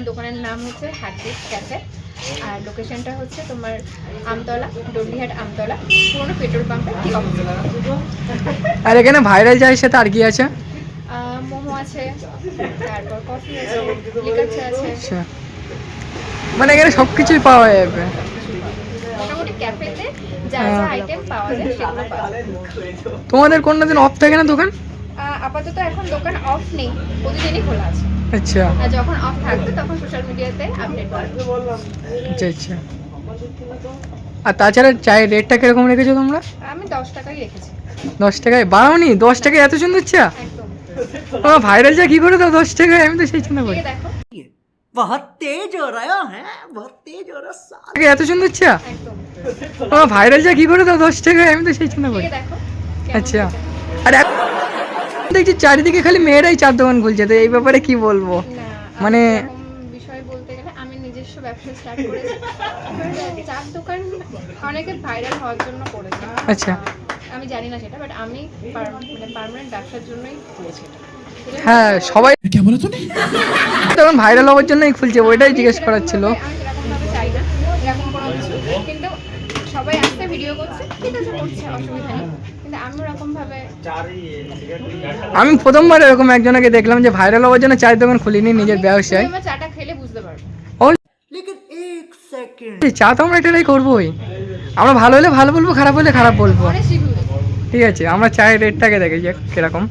আমার দোকানের নাম হচ্ছে হার্টবিট ক্যাফে, আর লোকেশনটা হচ্ছে তোমার আমতলা, ডন্ডিহাট আমতলা, পুরোনো পেট্রোল পাম্পের ঠিক অপোজিট। আর এখানে ভাইরাল চায়ের সাথে আর কি আছে? মোমো আছে, তারপর কফি আছে, লিকার চা আছে। আচ্ছা, মানে এখানে সব কিছুই পাওয়া যাবে মোটামুটি ক্যাফেতে যা যা আইটেম পাওয়া যায় সেগুলো পাওয়া যায়। তোমাদের কোনটা দিন অফ থাকে না দোকান? আপাতত এখন দোকান অফ নেই, প্রতিদিনই খোলা আছে। আচ্ছা আর যখন অফ থাকবে তখন সোশ্যাল মিডিয়াতে আপডেট করবে। আচ্ছা আচ্ছা। আর তাছাড়া চায়ের রেটটা কিরকম রেখেছো তোমরা? আমি 10 টাকাই রেখেছি। 10 টাকায় বাড়াওনি? 10 টাকায় এত সুন্দর চা? একদম। তোমরা ভাইরাল চা কি করে দাও 10 টাকায়? আমি তো সেই চিন্তা করি। খেয়ে দেখো। बहुत तेज हो रहा है बहुत तेज हो रहा साल। এত সুন্দর চা? একদম। তোমরা ভাইরাল চা কি করে দাও 10 টাকায়? আমি তো সেই চিন্তা করি। খেয়ে দেখো। আচ্ছা, আর দেখছি চারিদিকে খালি মেয়েরাই চার দোকান খুলছে, তো এই ব্যাপারে কি বলবো? না, মানে বিষয় বলতে গেলে আমি নিজস্ব ব্যবসা স্টার্ট করেছি। চার দোকান অনেকে ভাইরাল হওয়ার জন্য করেছে। আচ্ছা। আমি জানি না সেটা, বাট আমি মানে পার্মানেন্ট ব্যবসার জন্যই করেছি এটা। হ্যাঁ, সবাই তখন ভাইরাল হওয়ার জন্যই খুলছে, ওইটাই জিজ্ঞেস করার ছিল। আমি সেরকম ভাবে চাই না এরকম কোনো কিছু, কিন্তু সবাই আসতে ভিডিও করছে, ঠিক আছে, করছে, অসুবিধা নেই, কিন্তু আমি ওরকম ভাবে আমি প্রথমবার এরকম একজনকে দেখলাম যে ভাইরাল হওয়ার জন্য চায়ের দোকান খুলিনি নিজের ব্যবসায়। আমার চাটা খেলে বুঝতে পারবো। ও लेकिन एक सेकंड চা তো আমরা এটাই করবোই, আমরা ভালো হলে ভালো বলবো, খারাপ হলে খারাপ বলবো। অনেক রিভিউ দেবো। ঠিক আছে, আমরা চায়ের রেটটাকে দেখি যে কিরকম।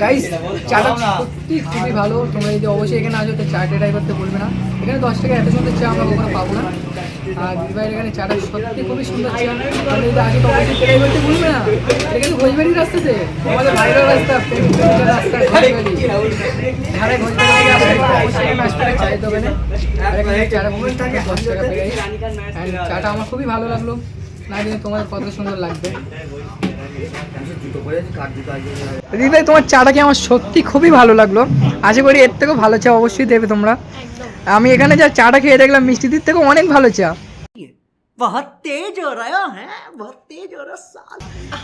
গাইস, চাটা সত্যি খুবই ভালো। তোমরা যদি অবশ্যই এখানে আসো তো চা ট্রাই করতে বলবে না। এখানে 10 টাকা এত সুন্দর চা আমরা কখনো পাবো না। আর দিদিভাইয়ের এখানে চাটা সত্যি খুবই সুন্দর চা। তোমরা যদি আসো তো অবশ্যই ট্রাই করতে ভুলবে না। এটা কিন্তু ঘোষবাড়ির রাস্তাতে, আমাদের ভাইরাল রাস্তা, প্রেমিকের রাস্তা, ঘোষবাড়ি। যারা ঘোষবাড়ি থেকে আসে তারা অবশ্যই এখানে আসবে চায়ের দোকানে। আর এখানে চাটা খুবই 10 টাকা প্রাইস। অ্যান্ড চাটা আমার খুবই ভালো লাগলো, না কিন্তু তোমাদের কত সুন্দর লাগবে। দিদিভাই, তোমার চাটা কি আমার সত্যি খুবই ভালো লাগলো। আশা করি এর থেকেও ভালো চা অবশ্যই দেবে তোমরা। একদম। আমি এখানে যা চাটা খেয়ে দেখলাম মিষ্টিদির থেকেও অনেক ভালো চা। बहुत तेज हो रहा है बहुत तेज हो रहा साल।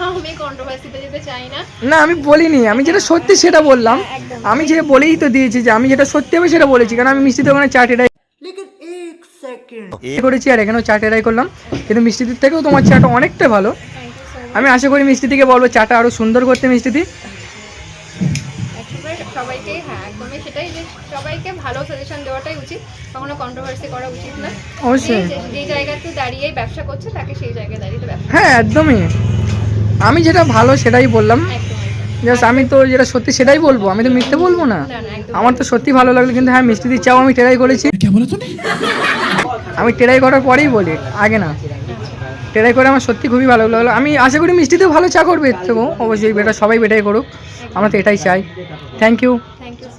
আমি কন্ট্রোভার্সিতে যেতে চাই না। না, আমি বলিনি, আমি যেটা সত্যি সেটা বললাম। একদম। আমি যে বলেই তো দিয়েছি যে আমি যেটা সত্যি আমি সেটা বলেছি, কারণ আমি মিষ্টি দোকানে চা টেরাই लेकिन एक सेकंड করেছি আর এখানেও চা টেরাই করলাম, কিন্তু মিষ্টিদির থেকেও তোমার চাটা অনেকটা ভালো। Thank you so much. আমি আশা করি মিষ্টি থেকে বলবো চাটা আরও সুন্দর করতে মিষ্টিদি। একেবারে সবাইকে, হ্যাঁ একদমই সেটাই, যে সবাইকে ভালো সাজেশন দেওয়াটাই উচিত, কখনো কন্ট্রোভার্সি করা উচিত না। অবশ্যই। যে জায়গাতে দাঁড়িয়ে ব্যবসা করছে তাকে সেই জায়গায় দাঁড়িয়ে ব্যবসা। হ্যাঁ, একদমই। আমি যেটা ভালো সেটাই বললাম, একদম। জাস্ট আমি তো যেটা সত্যি সেটাই বলবো, আমি তো মিথ্যে বলবো না। না, না, একদম। আমার তো সত্যি ভালো লাগলো, কিন্তু হ্যাঁ মিষ্টিদির চাও আমি ট্রাই করেছি। আমি ট্রাই করার পরেই বলি, আগে না। ট্রাই করে আমার সত্যি খুবই ভালো লাগলো। আমি আশা করি মিষ্টিতেও ভালো চা করবে এর থেকেও, অবশ্যই বেটা সবাই বেটাই করুক, আমরা তো এটাই চাই। Thank you. Thank you.